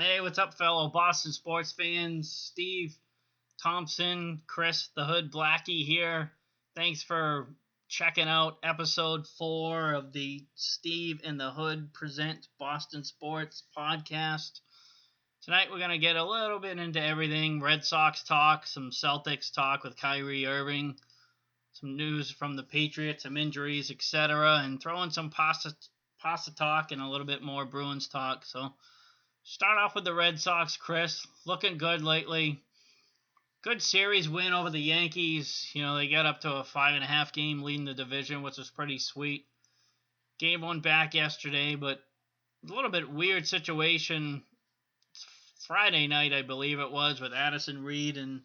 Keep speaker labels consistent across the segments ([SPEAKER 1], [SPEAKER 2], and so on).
[SPEAKER 1] Hey, what's up, fellow Boston sports fans? Steve Thompson, Chris the Hood Blackie here. Thanks for checking out episode 4 of the Steve and the Hood Present Boston Sports podcast. Tonight we're going to get a little bit into everything. Red Sox talk, some Celtics talk with Kyrie Irving, some news from the Patriots, some injuries, etc., and throw in some pasta talk and a little bit more Bruins talk. So start off with the Red Sox, Chris. Looking good lately. Good series win over the Yankees. You know, they got up to a 5.5 game lead in the division, which was pretty sweet. Game 1 back yesterday, but a little bit weird situation. Friday night, I believe it was, with Addison Reed and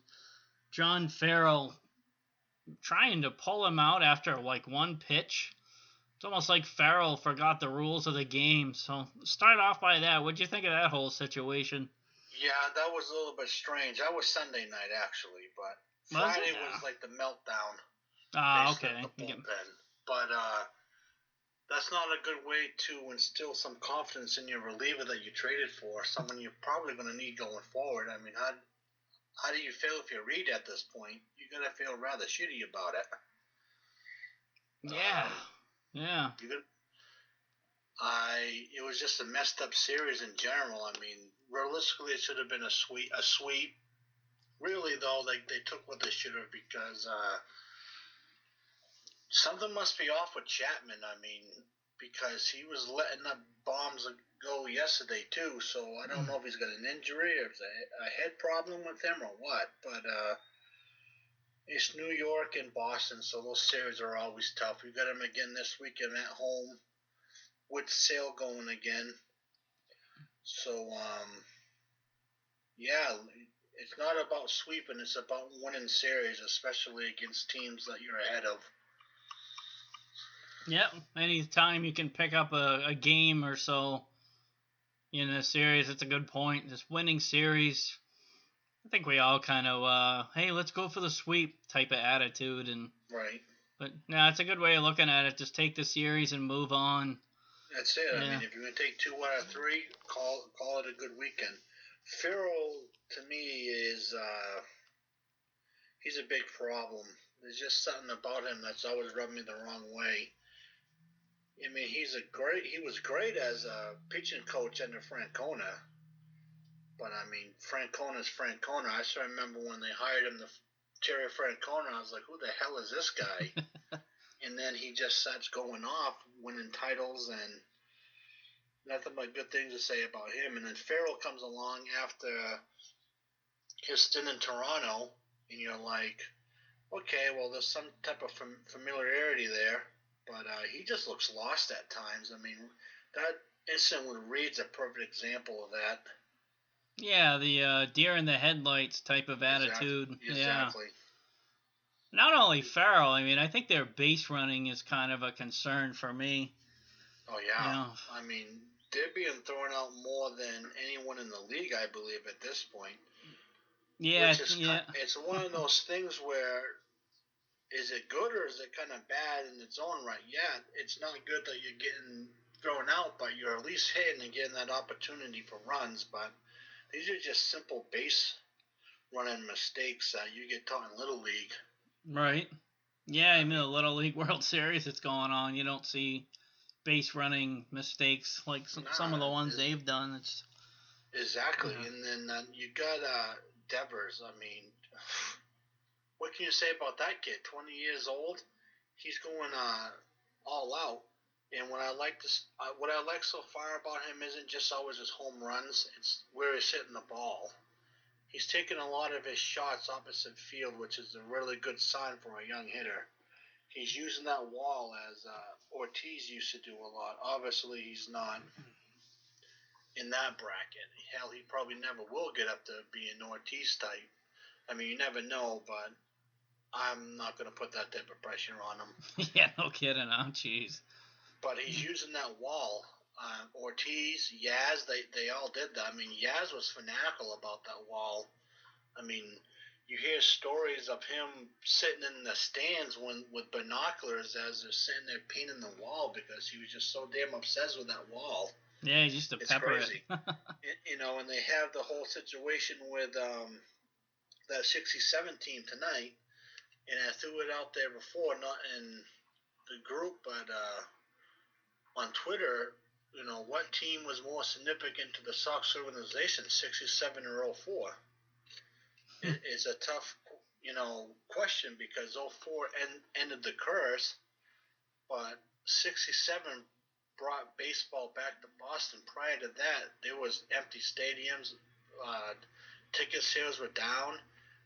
[SPEAKER 1] John Farrell trying to pull him out after like one pitch. It's almost like Farrell forgot the rules of the game. So start off by that. What'd you think of that whole situation?
[SPEAKER 2] Yeah, that was a little bit strange. That was Sunday night, actually, but Friday was like the meltdown.
[SPEAKER 1] Okay.
[SPEAKER 2] The bullpen. But that's not a good way to instill some confidence in your reliever that you traded for, someone you're probably going to need going forward. I mean, how do you feel if you Reed at this point? You're going to feel rather shitty about it.
[SPEAKER 1] Yeah.
[SPEAKER 2] It was just a messed up series in general. I mean, realistically, it should have been a sweep. Really, though, like they took what they should have because something must be off with Chapman. I mean, because he was letting up bombs go yesterday too. So I don't know if he's got an injury or if it's a head problem with him or what. But it's New York and Boston, so those series are always tough. We got them again this weekend at home with Sale going again. So yeah, it's not about sweeping. It's about winning series, especially against teams that you're ahead of.
[SPEAKER 1] Yep. Anytime you can pick up a game or so in a series, it's a good point. Just winning series, I think we all kind of, hey, let's go for the sweep type of attitude.
[SPEAKER 2] Right.
[SPEAKER 1] But no, it's a good way of looking at it. Just take the series and move on.
[SPEAKER 2] That's it. Yeah. I mean, if you're going to take 2 out of 3, call it a good weekend. Farrell, to me, is he's a big problem. There's just something about him that's always rubbed me the wrong way. I mean, he was great as a pitching coach under Francona. But, I mean, Francona's Francona. I still remember when they hired him, Terry Francona, I was like, who the hell is this guy? And then he just starts going off, winning titles, and nothing but good things to say about him. And then Farrell comes along after his stint in Toronto, and you're like, okay, well, there's some type of familiarity there. But he just looks lost at times. I mean, that incident with Reed's a perfect example of that.
[SPEAKER 1] Yeah, the deer in the headlights type of attitude.
[SPEAKER 2] Exactly.
[SPEAKER 1] Yeah. Not only Farrell, I mean, I think their base running is kind of a concern for me.
[SPEAKER 2] Oh, yeah. You know, I mean, they're being thrown out more than anyone in the league, I believe, at this point.
[SPEAKER 1] Yeah,
[SPEAKER 2] it's one of those things where, is it good or is it kind of bad in its own right? Yeah, it's not good that you're getting thrown out, but you're at least hitting and getting that opportunity for runs. But these are just simple base running mistakes that you get taught in Little League.
[SPEAKER 1] Right. Yeah, I mean, the Little League World Series that's going on, you don't see base running mistakes like some of the ones they've done. It's
[SPEAKER 2] exactly. And then you got Devers. I mean, what can you say about that kid? 20 years old, he's going all out. And what I like so far about him isn't just always his home runs; it's where he's hitting the ball. He's taking a lot of his shots opposite field, which is a really good sign for a young hitter. He's using that wall as Ortiz used to do a lot. Obviously, he's not in that bracket. Hell, he probably never will get up to be an Ortiz type. I mean, you never know, but I'm not going to put that type of pressure on him.
[SPEAKER 1] Yeah, no kidding. Oh, jeez.
[SPEAKER 2] But he's using that wall. Ortiz, Yaz, they all did that. I mean, Yaz was fanatical about that wall. I mean, you hear stories of him sitting in the stands with binoculars as they're sitting there painting the wall because he was just so damn obsessed with that wall.
[SPEAKER 1] Yeah, he used to
[SPEAKER 2] It's
[SPEAKER 1] pepper it.
[SPEAKER 2] crazy. And they have the whole situation with that 67 team tonight, and I threw it out there before, not in the group, but on Twitter. What team was more significant to the Sox organization, 67 or 04? It's a tough, question because 04 ended the curse, but 67 brought baseball back to Boston. Prior to that, there was empty stadiums, ticket sales were down.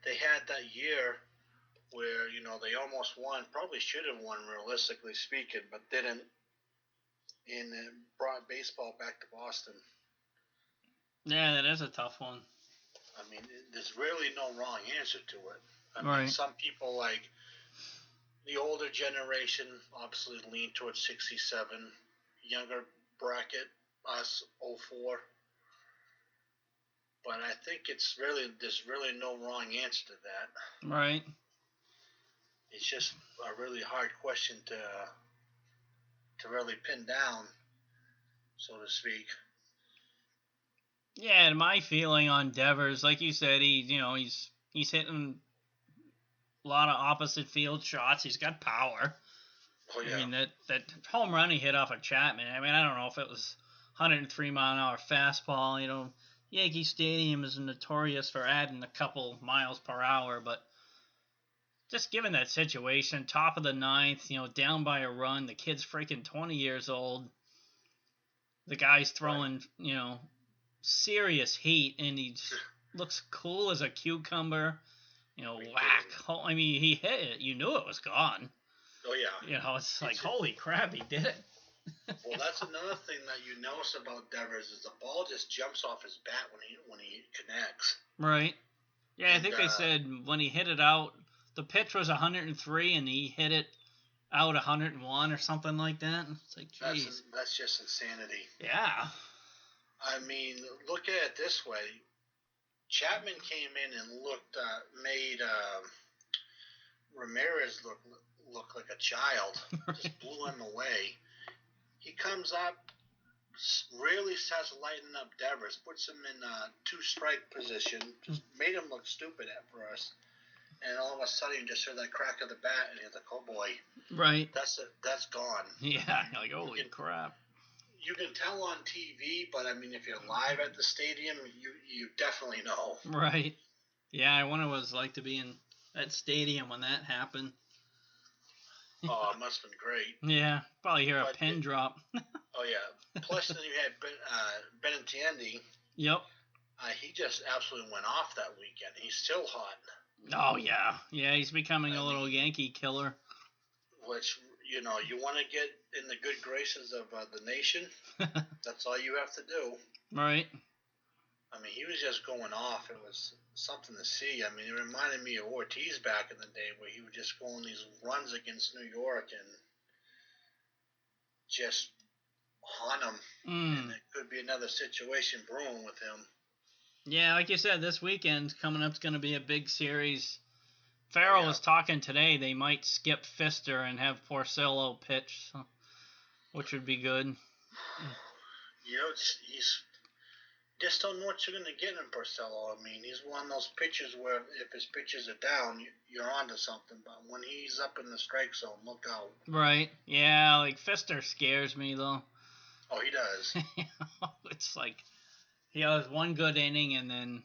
[SPEAKER 2] They had that year where they almost won, probably should have won realistically speaking, but didn't, and it brought baseball back to Boston.
[SPEAKER 1] Yeah, that is a tough one.
[SPEAKER 2] I mean, there's really no wrong answer to it. I
[SPEAKER 1] Right.
[SPEAKER 2] mean, some people like the older generation obviously lean towards 67, younger bracket, us 04. But I think there's really no wrong answer to that.
[SPEAKER 1] Right.
[SPEAKER 2] It's just a really hard question to really pin down, so to speak.
[SPEAKER 1] Yeah, and my feeling on Devers, like you said, he's hitting a lot of opposite field shots. He's got power.
[SPEAKER 2] Oh yeah.
[SPEAKER 1] I mean that home run he hit off of Chapman. I mean, I don't know if it was 103-mile-an-hour fastball. Yankee Stadium is notorious for adding a couple miles per hour, but just given that situation, top of the ninth, down by a run, the kid's freaking 20 years old. The guy's throwing, serious heat, and he looks cool as a cucumber. Whack. I mean, he hit it. You knew it was gone.
[SPEAKER 2] Oh yeah.
[SPEAKER 1] It's like, holy crap, he did it.
[SPEAKER 2] Well, that's another thing that you notice about Devers is the ball just jumps off his bat when he connects.
[SPEAKER 1] Right. Yeah, I think they said when he hit it out, the pitch was 103 and he hit it out 101 or something like that. It's like, geez.
[SPEAKER 2] That's just insanity.
[SPEAKER 1] Yeah.
[SPEAKER 2] I mean, look at it this way. Chapman came in and made Ramirez look like a child. Just blew him away. He comes up, really starts lighting up Devers, puts him in two-strike position, just made him look stupid at first. And all of a sudden, you just hear that crack of the bat, and you're like, "Oh boy!"
[SPEAKER 1] Right.
[SPEAKER 2] That's gone.
[SPEAKER 1] Yeah, you're like, holy crap.
[SPEAKER 2] You can tell on TV, but I mean, if you're live at the stadium, you definitely know.
[SPEAKER 1] Right. Yeah, I wonder what it was like to be in that stadium when that happened.
[SPEAKER 2] Oh, it must have been great.
[SPEAKER 1] Yeah, probably hear a pin drop.
[SPEAKER 2] Oh yeah. Plus, then you had Benintendi.
[SPEAKER 1] Yep.
[SPEAKER 2] He just absolutely went off that weekend. He's still hot.
[SPEAKER 1] Oh yeah, yeah. He's becoming a little Yankee killer.
[SPEAKER 2] Which you want to get in the good graces of the nation. That's all you have to do.
[SPEAKER 1] Right.
[SPEAKER 2] I mean, he was just going off. It was something to see. I mean, it reminded me of Ortiz back in the day, where he would just go on these runs against New York and just haunt them. And it could be another situation brewing with him.
[SPEAKER 1] Yeah, like you said, this weekend coming up is going to be a big series. Farrell was talking today they might skip Pfister and have Porcello pitch, which would be good.
[SPEAKER 2] He's just don't know what you're going to get in Porcello. I mean, he's one of those pitchers where if his pitches are down, you're onto something. But when he's up in the strike zone, look out.
[SPEAKER 1] Right. Yeah, like Pfister scares me, though.
[SPEAKER 2] Oh, he does.
[SPEAKER 1] It's like he has one good inning and then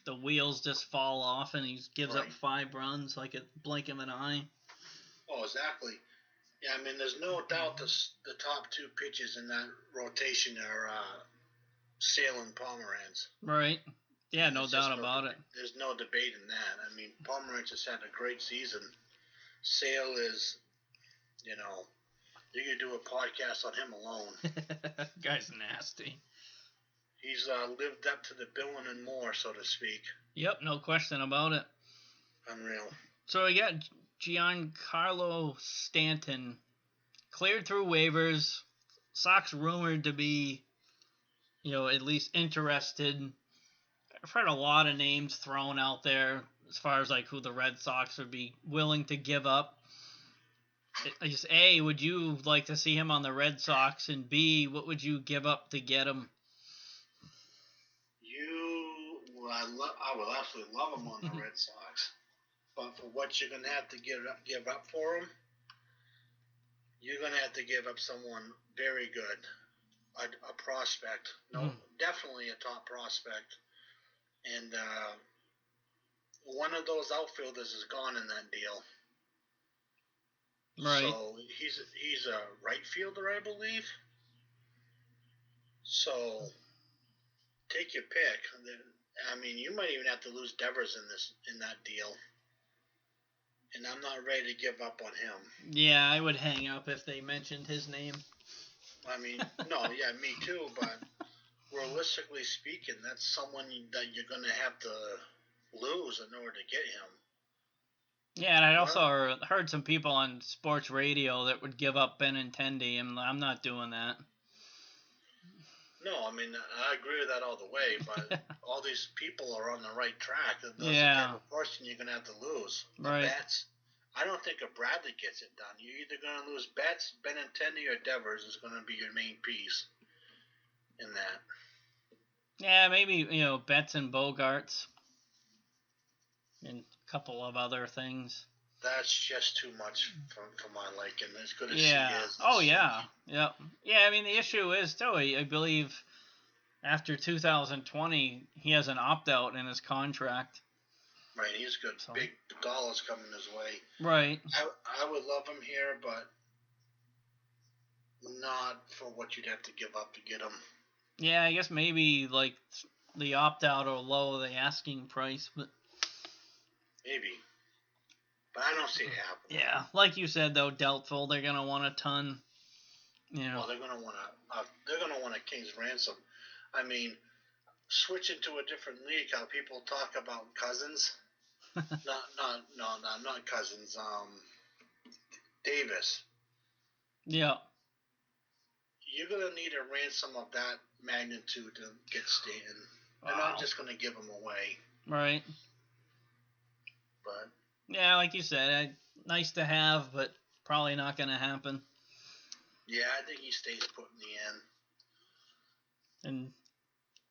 [SPEAKER 1] the wheels just fall off and he gives up 5 runs like a blink of an eye.
[SPEAKER 2] Oh, exactly. Yeah, I mean, there's no doubt the top 2 pitches in that rotation are Sale and Pomeranz.
[SPEAKER 1] Right. Yeah, no doubt about it.
[SPEAKER 2] There's no debate in that. I mean, Pomeranz has had a great season. Sale is, you could do a podcast on him alone.
[SPEAKER 1] Guy's nasty.
[SPEAKER 2] He's lived up to the billing and more, so to speak.
[SPEAKER 1] Yep, no question about it.
[SPEAKER 2] Unreal.
[SPEAKER 1] So we got Giancarlo Stanton cleared through waivers. Sox rumored to be, at least interested. I've heard a lot of names thrown out there as far as like who the Red Sox would be willing to give up. I guess A, would you like to see him on the Red Sox, and B, what would you give up to get him?
[SPEAKER 2] I would absolutely love him on the Red Sox, but for what you're gonna have to give up for him, you're gonna have to give up someone very good, a prospect. No, definitely a top prospect, and one of those outfielders is gone in that deal.
[SPEAKER 1] Right.
[SPEAKER 2] So he's a right fielder, I believe. So take your pick. I mean, you might even have to lose Devers in that deal, and I'm not ready to give up on him.
[SPEAKER 1] Yeah, I would hang up if they mentioned his name.
[SPEAKER 2] I mean, no, yeah, me too. But realistically speaking, that's someone that you're going to have to lose in order to get him.
[SPEAKER 1] Yeah, and I also heard some people on sports radio that would give up Benintendi, and I'm not doing that.
[SPEAKER 2] No, I mean, I agree with that all the way, but all these people are on the right track. That's the type of person you're going to have to lose.
[SPEAKER 1] Right.
[SPEAKER 2] Betts, I don't think if Bradley gets it done, you're either going to lose Betts, Benintendi, or Devers is going to be your main piece in that.
[SPEAKER 1] Yeah, maybe, Betts and Bogarts. And a couple of other things.
[SPEAKER 2] That's just too much for my liking. As good as
[SPEAKER 1] he is. Oh, yeah. Yep. Yeah, I mean, the issue is, too, I believe after 2020, he has an opt-out in his contract.
[SPEAKER 2] Right, he's good. So. Big dollars coming his way.
[SPEAKER 1] Right.
[SPEAKER 2] I would love him here, but not for what you'd have to give up to get him.
[SPEAKER 1] Yeah, I guess maybe, like, the opt-out will lower the asking price, but...
[SPEAKER 2] Maybe. But I don't see it happening.
[SPEAKER 1] Yeah, like you said, though, doubtful. They're going to want a ton.
[SPEAKER 2] Well, they're going to want a king's ransom. I mean, switching to a different league, how people talk about Cousins. not Cousins. Davis.
[SPEAKER 1] Yeah.
[SPEAKER 2] You're going to need a ransom of that magnitude to get Stanton. They're not just going to give him away.
[SPEAKER 1] Right.
[SPEAKER 2] But
[SPEAKER 1] yeah, like you said, nice to have, but probably not going to happen.
[SPEAKER 2] Yeah, I think he stays put in the end.
[SPEAKER 1] And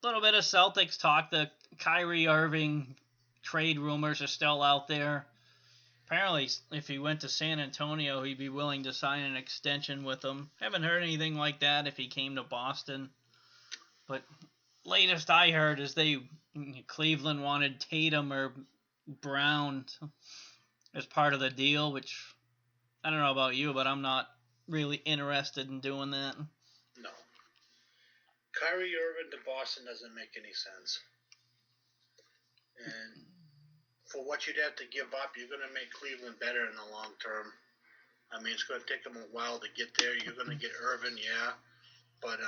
[SPEAKER 1] a little bit of Celtics talk. The Kyrie Irving trade rumors are still out there. Apparently, if he went to San Antonio, he'd be willing to sign an extension with them. Haven't heard anything like that if he came to Boston. But latest I heard is Cleveland wanted Tatum or Brown as part of the deal, which I don't know about you, but I'm not really interested in doing that.
[SPEAKER 2] No. Kyrie Irving to Boston doesn't make any sense. And for what you'd have to give up, you're going to make Cleveland better in the long term. I mean, it's going to take them a while to get there. You're going to get Irving, yeah. But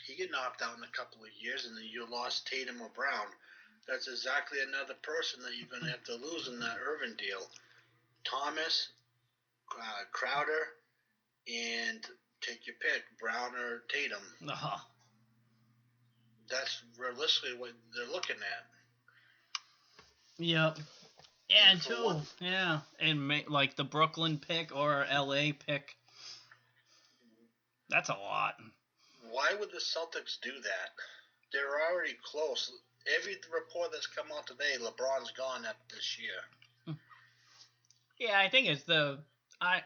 [SPEAKER 2] he get knocked out in a couple of years, and then you lost Tatum or Brown. That's exactly another person that you're going to have to lose in that Irving deal. Thomas, Crowder, and take your pick, Brown or Tatum.
[SPEAKER 1] Uh-huh.
[SPEAKER 2] That's realistically what they're looking at.
[SPEAKER 1] Yep. And like the Brooklyn pick or LA pick. That's a lot.
[SPEAKER 2] Why would the Celtics do that? They're already close. Every report that's come out today, LeBron's gone after this year.
[SPEAKER 1] Yeah, I think it's the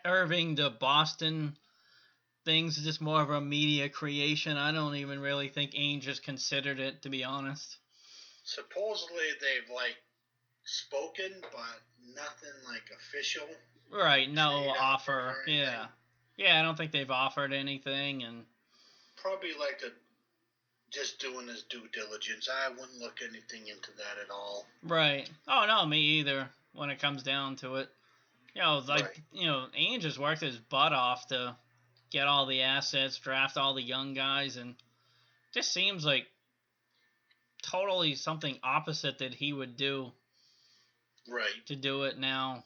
[SPEAKER 1] Irving to Boston thing's just more of a media creation. I don't even really think Ainge has considered it, to be honest.
[SPEAKER 2] Supposedly they've spoken, but nothing official.
[SPEAKER 1] Right, no offer. Yeah. Yeah, I don't think they've offered anything, and
[SPEAKER 2] probably just doing his due diligence. I wouldn't look anything into that at all.
[SPEAKER 1] Right. Oh no, me either. When it comes down to it, Ainge has worked his butt off to get all the assets, draft all the young guys, and just seems like totally something opposite that he would do.
[SPEAKER 2] Right.
[SPEAKER 1] To do it now.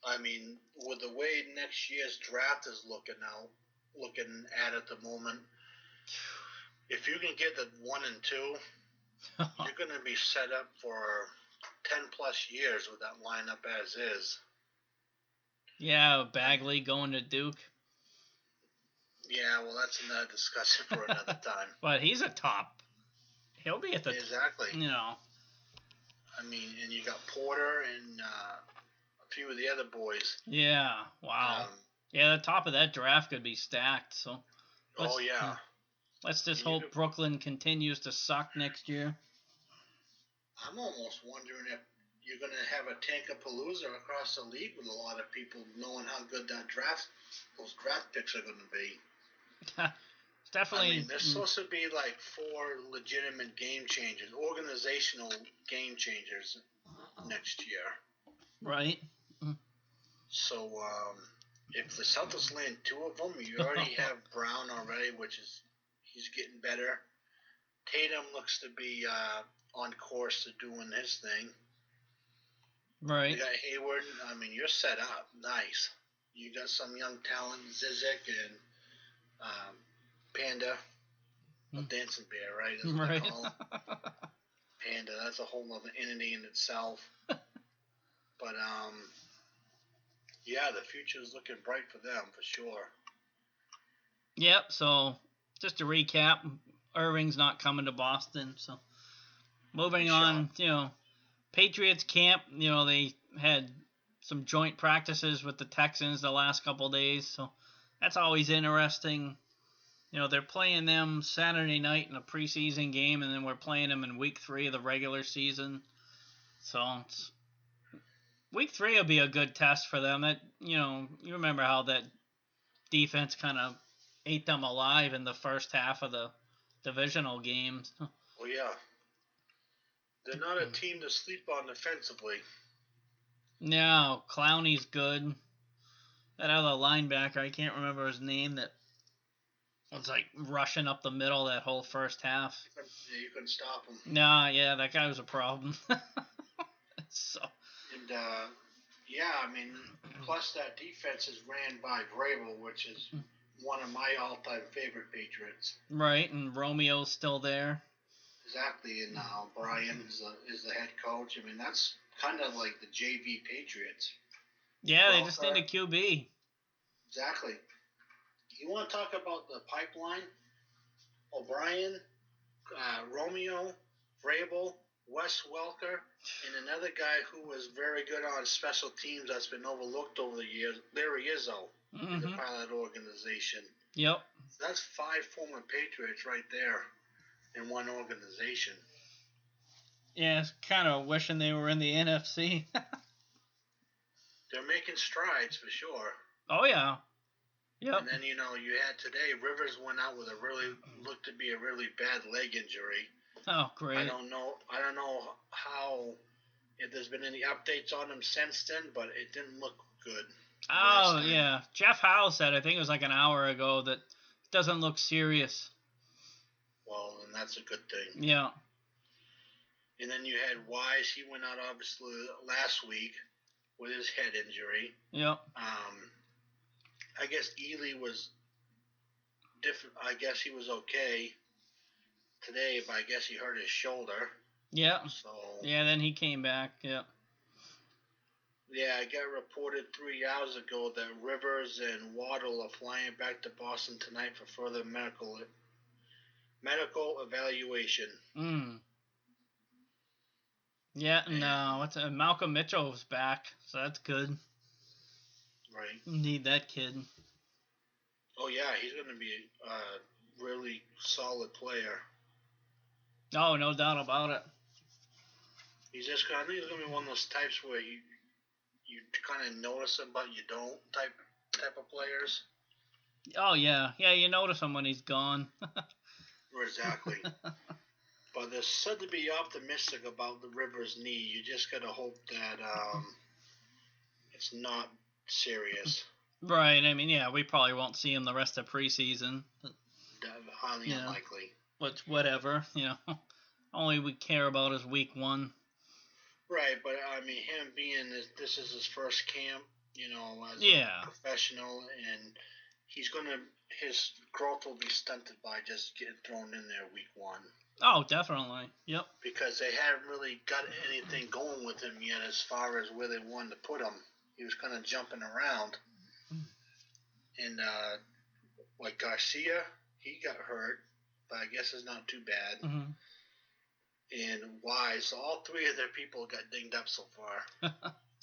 [SPEAKER 2] I mean, with the way next year's draft is looking at the moment, if you can get the 1 and 2, you're going to be set up for 10 plus years with that lineup as is.
[SPEAKER 1] Yeah, Bagley going to Duke.
[SPEAKER 2] Yeah, well, that's another discussion for another time.
[SPEAKER 1] But he's a top. He'll be at the
[SPEAKER 2] Exactly.
[SPEAKER 1] You know.
[SPEAKER 2] I mean, and you got Porter and a few of the other boys.
[SPEAKER 1] Yeah. Wow. Yeah, the top of that draft could be stacked. So.
[SPEAKER 2] Oh yeah.
[SPEAKER 1] Let's just hope Brooklyn continues to suck next year.
[SPEAKER 2] I'm almost wondering if you're going to have a Tankapalooza across the league with a lot of people knowing how good those draft picks are going to be.
[SPEAKER 1] It's definitely.
[SPEAKER 2] I mean, there's supposed to be like 4 legitimate game changers, organizational game changers next year.
[SPEAKER 1] Right.
[SPEAKER 2] So, if the Celtics land 2 of them, you already have Brown already, he's getting better. Tatum looks to be on course to doing his thing.
[SPEAKER 1] Right.
[SPEAKER 2] You got Hayward. I mean, you're set up. Nice. You got some young talent, Zizek and Panda. A dancing bear, right? That's what they call him. Panda. That's a whole other entity in itself. But, yeah, the future is looking bright for them, for sure.
[SPEAKER 1] Yep, so just to recap, Irving's not coming to Boston, so moving on, Patriots camp, they had some joint practices with the Texans the last couple of days, so that's always interesting. They're playing them Saturday night in a preseason game, and then we're playing them in week 3 of the regular season. So week 3 will be a good test for them. That you remember how that defense kind of ate them alive in the first half of the divisional games.
[SPEAKER 2] Oh yeah, they're not a team to sleep on defensively.
[SPEAKER 1] No, Clowney's good. That other linebacker, I can't remember his name, that was like rushing up the middle that whole first half.
[SPEAKER 2] Yeah, you couldn't stop him.
[SPEAKER 1] Nah, yeah, that guy was a problem. So.
[SPEAKER 2] And yeah, I mean, plus that defense is ran by Vrabel, which is one of my all-time favorite Patriots.
[SPEAKER 1] Right, and Romeo's still there.
[SPEAKER 2] Exactly, and Brian is the head coach. I mean, that's kind of like the JV Patriots.
[SPEAKER 1] Yeah, they just need a QB.
[SPEAKER 2] Exactly. You want to talk about the pipeline? O'Brien, Romeo, Vrabel, Wes Welker, and another guy who was very good on special teams that's been overlooked over the years, Larry Izzo, in the pilot organization.
[SPEAKER 1] Yep.
[SPEAKER 2] So that's 5 former Patriots right there in one organization.
[SPEAKER 1] Yeah, it's kind of wishing they were in the NFC.
[SPEAKER 2] They're making strides for sure.
[SPEAKER 1] Oh, yeah. Yep.
[SPEAKER 2] And then, you had today, Rivers went out with looked to be a really bad leg injury.
[SPEAKER 1] Oh, great.
[SPEAKER 2] I don't know how, if there's been any updates on him since then, but it didn't look good.
[SPEAKER 1] Oh, yeah. Jeff Howe said, I think it was like an hour ago, that it doesn't look serious.
[SPEAKER 2] Well, then that's a good thing.
[SPEAKER 1] Yeah.
[SPEAKER 2] And then you had Wise. He went out, obviously, last week with his head injury.
[SPEAKER 1] Yep.
[SPEAKER 2] I guess Ely was different. I guess he was okay today, but I guess he hurt his shoulder.
[SPEAKER 1] Yeah.
[SPEAKER 2] So.
[SPEAKER 1] Yeah, then he came back. Yeah.
[SPEAKER 2] Yeah, I got reported 3 hours ago that Rivers and Waddle are flying back to Boston tonight for further medical evaluation.
[SPEAKER 1] Yeah, and Malcolm Mitchell's back, so that's good.
[SPEAKER 2] Right.
[SPEAKER 1] Need that kid.
[SPEAKER 2] Oh yeah, he's going to be a really solid player.
[SPEAKER 1] Oh, no doubt about it.
[SPEAKER 2] I think he's going to be one of those types where you kind of notice him, but you don't type of players.
[SPEAKER 1] Oh yeah, you notice him when he's gone.
[SPEAKER 2] Exactly. But they're said to be optimistic about the Rivers knee. You just gotta hope that it's not serious.
[SPEAKER 1] Right. I mean, yeah, we probably won't see him the rest of preseason.
[SPEAKER 2] Highly unlikely.
[SPEAKER 1] But whatever, Only we care about is week 1.
[SPEAKER 2] Right, but I mean, him being this is his first camp, as a professional, and his growth will be stunted by just getting thrown in there week 1.
[SPEAKER 1] Oh, definitely. Yep.
[SPEAKER 2] Because they haven't really got anything going with him yet as far as where they wanted to put him. he was kind of jumping around. And like Garcia, he got hurt, but I guess it's not too bad.
[SPEAKER 1] Mm-hmm.
[SPEAKER 2] And Wise, so all three of their people got dinged up so far.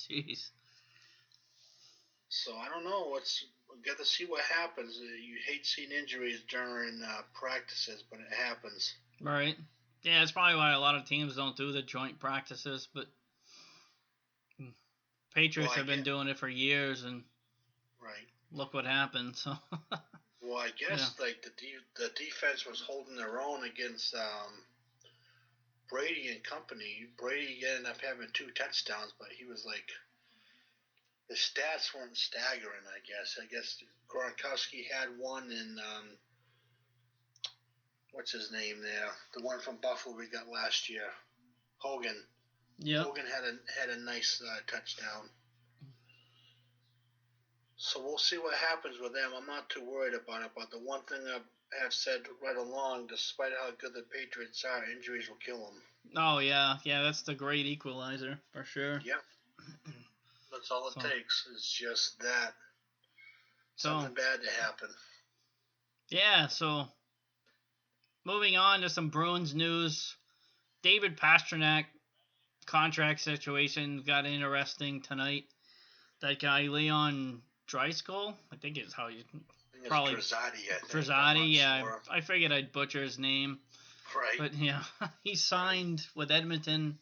[SPEAKER 1] Jeez.
[SPEAKER 2] So I don't know. We'll get to see what happens. You hate seeing injuries during practices, but it happens.
[SPEAKER 1] Right. Yeah, it's probably why a lot of teams don't do the joint practices, but Patriots have been doing it for years, and
[SPEAKER 2] right.
[SPEAKER 1] Look what happened. So.
[SPEAKER 2] Well, I guess like the defense was holding their own against Brady and company. Brady ended up having 2 touchdowns, but he was like, the stats weren't staggering. I guess Gronkowski had one, and what's his name there? The one from Buffalo we got last year, Hogan.
[SPEAKER 1] Yeah.
[SPEAKER 2] Hogan had a nice touchdown. So we'll see what happens with them. I'm not too worried about it, but the one thing I have said right along, despite how good the Patriots are, injuries will kill them.
[SPEAKER 1] Oh, yeah. Yeah, that's the great equalizer, for sure.
[SPEAKER 2] Yep. That's all it takes. It's just that. Something bad to happen.
[SPEAKER 1] Yeah, so moving on to some Bruins news. David Pastrnak contract situation got interesting tonight. That guy, Leon Draisaitl, I think is how you...
[SPEAKER 2] Probably Draisaitl,
[SPEAKER 1] Draisaitl, yeah. Sure. I figured I'd butcher his name.
[SPEAKER 2] Right.
[SPEAKER 1] But, yeah, he signed with Edmonton,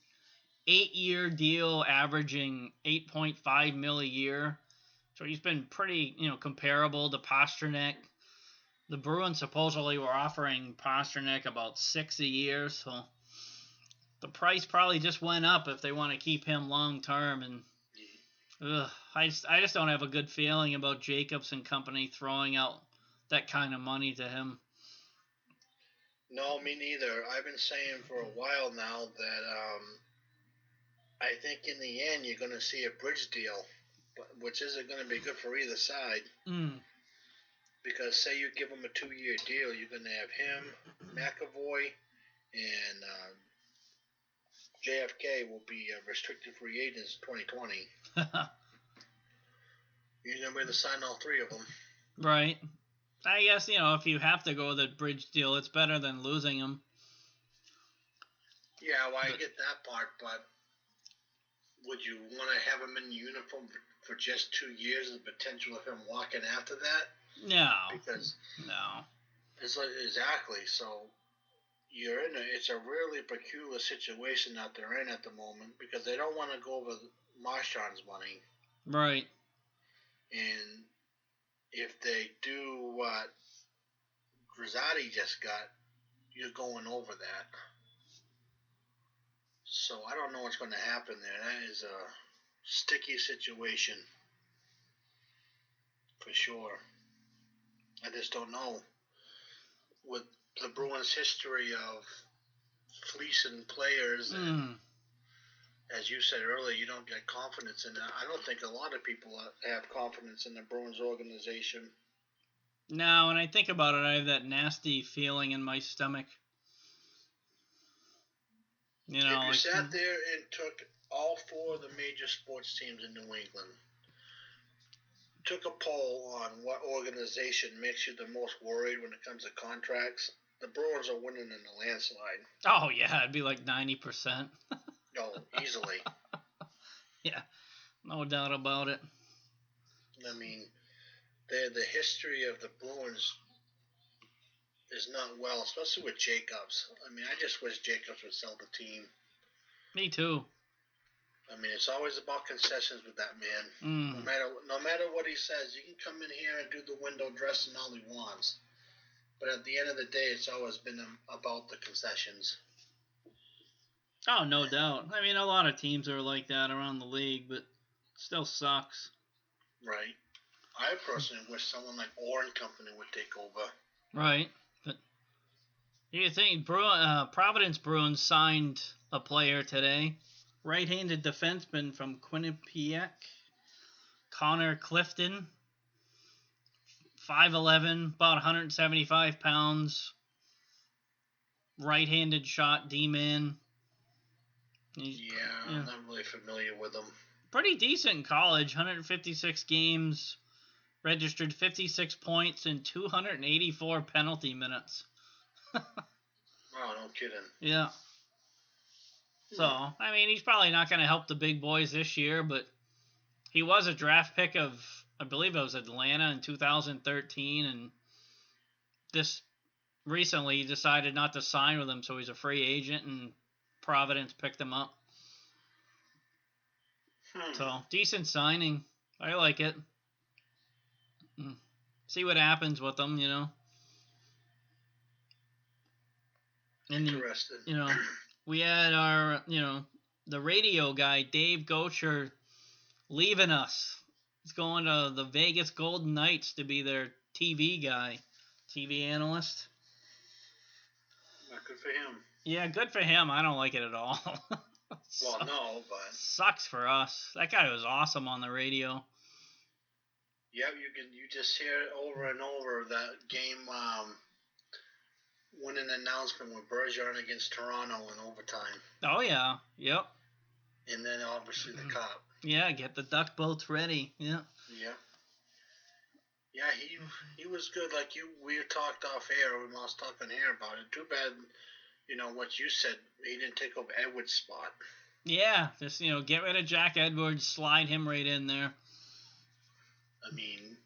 [SPEAKER 1] 8-year deal averaging $8.5 million a year. So he's been pretty, comparable to Pastrnak. The Bruins supposedly were offering Pastrnak about $6 a year, so the price probably just went up if they want to keep him long term. And I just don't have a good feeling about Jacobs and company throwing out that kind of money to him.
[SPEAKER 2] No, me neither. I've been saying for a while now that I think in the end you're going to see a bridge deal, which isn't going to be good for either side. Because say you give him a 2-year deal, you're going to have him, McAvoy, and JFK will be restricted free agents in 2020. You're going to be able to sign all 3 of them.
[SPEAKER 1] Right. I guess, if you have to go with a bridge deal, it's better than losing them.
[SPEAKER 2] Yeah, well, I get that part, but would you want to have him in uniform for just 2 years and the potential of him walking after that?
[SPEAKER 1] No.
[SPEAKER 2] Because
[SPEAKER 1] no.
[SPEAKER 2] It's like, exactly. So it's a really peculiar situation that they're in at the moment because they don't want to go over Marchand's money.
[SPEAKER 1] Right.
[SPEAKER 2] And if they do what Draisaitl just got, you're going over that. So I don't know what's going to happen there. That is a sticky situation for sure. I just don't know. With the Bruins' history of fleecing players, and as you said earlier, you don't get confidence in that. I don't think a lot of people have confidence in the Bruins organization.
[SPEAKER 1] No, when I think about it, I have that nasty feeling in my stomach.
[SPEAKER 2] If you sat there and took all 4 of the major sports teams in New England, took a poll on what organization makes you the most worried when it comes to contracts, the Bruins are winning in a landslide.
[SPEAKER 1] Oh, yeah, it'd be like 90%.
[SPEAKER 2] No, easily.
[SPEAKER 1] Yeah, no doubt about it.
[SPEAKER 2] I mean, the history of the Bruins is not well, especially with Jacobs. I mean, I just wish Jacobs would sell the team.
[SPEAKER 1] Me too.
[SPEAKER 2] I mean, it's always about concessions with that man. No matter what he says, you can come in here and do the window dressing all he wants. But at the end of the day, it's always been about the concessions.
[SPEAKER 1] Oh, no doubt. I mean, a lot of teams are like that around the league, but it still sucks.
[SPEAKER 2] Right. I personally wish someone like Orr and Company would take over.
[SPEAKER 1] Right. But you think Providence Bruins signed a player today, right-handed defenseman from Quinnipiac, Connor Clifton, 5'11", about 175 pounds, right-handed shot D-man.
[SPEAKER 2] I'm not really familiar with him.
[SPEAKER 1] pretty decent in college. 156 games, registered 56 points, and 284 penalty minutes.
[SPEAKER 2] Oh, no kidding.
[SPEAKER 1] Yeah. So, I mean, he's probably not going to help the big boys this year, but he was a draft pick of, I believe it was Atlanta in 2013, and this recently he decided not to sign with them, so he's a free agent, and Providence picked him up. So, decent signing. I like it. See what happens with them, you know. And
[SPEAKER 2] Interesting.
[SPEAKER 1] You know, we had our, you know, the radio guy, Dave Goucher, leaving us. He's going to the Vegas Golden Knights to be their TV guy, TV analyst.
[SPEAKER 2] Not good for him.
[SPEAKER 1] Yeah, good for him. I don't like it at all.
[SPEAKER 2] Well, no, but
[SPEAKER 1] sucks for us. That guy was awesome on the radio.
[SPEAKER 2] Yeah, you just hear it over and over that game winning announcement with Bergeron against Toronto in overtime.
[SPEAKER 1] Oh yeah, yep.
[SPEAKER 2] And then obviously the cop.
[SPEAKER 1] Yeah, get the duck boats ready. Yeah.
[SPEAKER 2] Yeah. Yeah, he was good. Like we talked off air. We was talking here about it. Too bad, you know what you said. He didn't take over Edwards' spot.
[SPEAKER 1] Yeah, just get rid of Jack Edwards, slide him right in there.
[SPEAKER 2] I mean,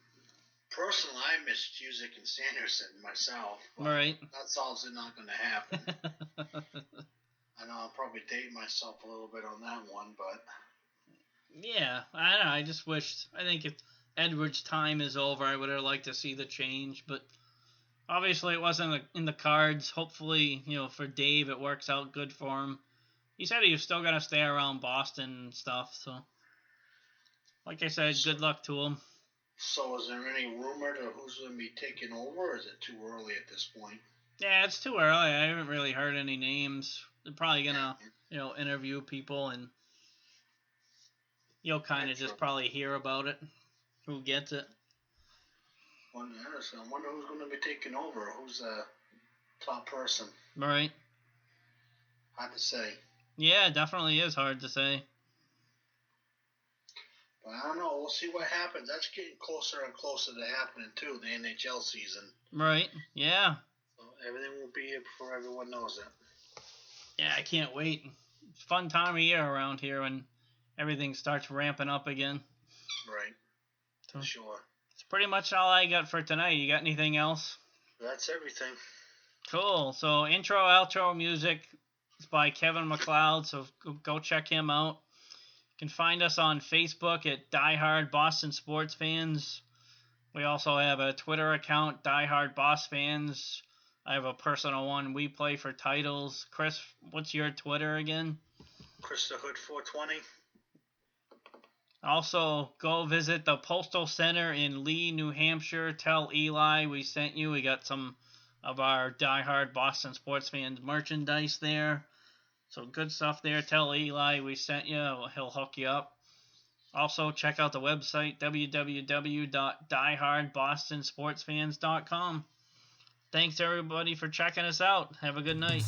[SPEAKER 2] personally, I miss Cusick and Sanderson myself.
[SPEAKER 1] Right.
[SPEAKER 2] That's also not going to happen. I know I'll probably date myself a little bit on that one, but
[SPEAKER 1] yeah, I don't know. I just wished. I think if Edwards' time is over, I would have liked to see the change, but obviously it wasn't in the cards. Hopefully, for Dave, it works out good for him. He said he was still going to stay around Boston and stuff, so like I said, good luck to him.
[SPEAKER 2] So is there any rumor to who's going to be taking over, or is it too early at this point?
[SPEAKER 1] Yeah, it's too early. I haven't really heard any names. They're probably going to, interview people, and you'll kind of just probably hear about it. Who gets it?
[SPEAKER 2] I wonder who's going to be taking over. Who's the top person?
[SPEAKER 1] Right.
[SPEAKER 2] Hard to say.
[SPEAKER 1] Yeah, it definitely is hard to say.
[SPEAKER 2] But I don't know. We'll see what happens. That's getting closer and closer to happening, too, the NHL season.
[SPEAKER 1] Right. Yeah.
[SPEAKER 2] So everything will be here before everyone knows it.
[SPEAKER 1] Yeah, I can't wait. It's a fun time of year around here when everything starts ramping up again.
[SPEAKER 2] Right. For sure.
[SPEAKER 1] That's pretty much all I got for tonight. You got anything else?
[SPEAKER 2] That's everything.
[SPEAKER 1] Cool. So intro, outro music is by Kevin MacLeod, so go check him out. You can find us on Facebook at Die Hard Boston Sports Fans. We also have a Twitter account, Die Hard Boss Fans. I have a personal one, We Play for Titles. Chris, what's your Twitter again?
[SPEAKER 2] Chris the Hood 420.
[SPEAKER 1] Also, go visit the Postal Center in Lee, New Hampshire. Tell Eli we sent you. We got some of our Die Hard Boston Sports Fans merchandise there. So good stuff there. Tell Eli we sent you. He'll hook you up. Also, check out the website, www.diehardbostonsportsfans.com. Thanks, everybody, for checking us out. Have a good night.